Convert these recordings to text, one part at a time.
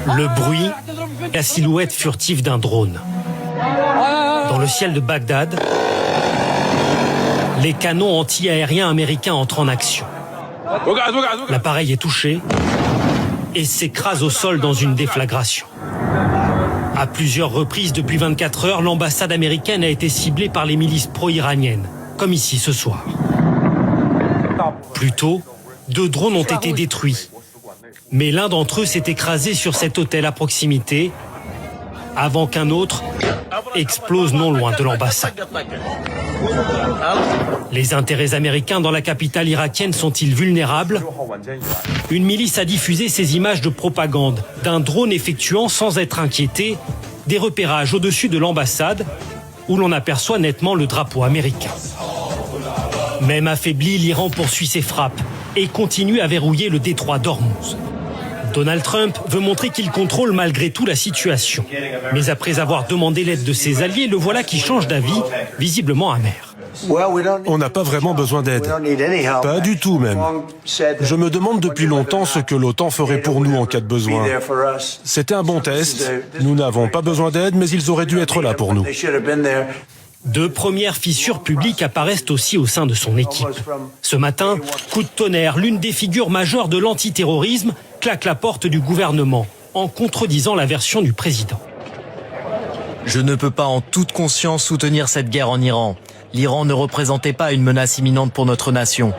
Le bruit, la silhouette furtive d'un drone. Dans le ciel de Bagdad, les canons anti-aériens américains entrent en action. L'appareil est touché et s'écrase au sol dans une déflagration. À plusieurs reprises depuis 24 heures, l'ambassade américaine a été ciblée par les milices pro-iraniennes, comme ici ce soir. Plus tôt, 2 drones ont été détruits. Mais l'un d'entre eux s'est écrasé sur cet hôtel à proximité avant qu'un autre explose non loin de l'ambassade. Les intérêts américains dans la capitale irakienne sont-ils vulnérables? Une milice a diffusé ces images de propagande d'un drone effectuant, sans être inquiété, des repérages au-dessus de l'ambassade où l'on aperçoit nettement le drapeau américain. Même affaibli, l'Iran poursuit ses frappes et continue à verrouiller le détroit d'Ormuz. Donald Trump veut montrer qu'il contrôle malgré tout la situation. Mais après avoir demandé l'aide de ses alliés, le voilà qui change d'avis, visiblement amer. On n'a pas vraiment besoin d'aide. Pas du tout même. Je me demande depuis longtemps ce que l'OTAN ferait pour nous en cas de besoin. C'était un bon test. Nous n'avons pas besoin d'aide, mais ils auraient dû être là pour nous. 2 premières fissures publiques apparaissent aussi au sein de son équipe. Ce matin, coup de tonnerre, l'une des figures majeures de l'antiterrorisme claque la porte du gouvernement en contredisant la version du président. Je ne peux pas en toute conscience soutenir cette guerre en Iran. L'Iran ne représentait pas une menace imminente pour notre nation.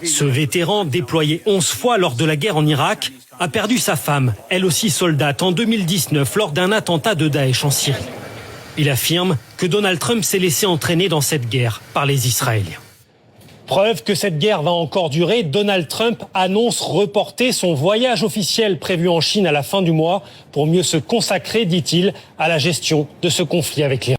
Ce vétéran, déployé 11 fois lors de la guerre en Irak, a perdu sa femme, elle aussi soldate, en 2019 lors d'un attentat de Daesh en Syrie. Il affirme que Donald Trump s'est laissé entraîner dans cette guerre par les Israéliens. Preuve que cette guerre va encore durer, Donald Trump annonce reporter son voyage officiel prévu en Chine à la fin du mois pour mieux se consacrer, dit-il, à la gestion de ce conflit avec l'Iran.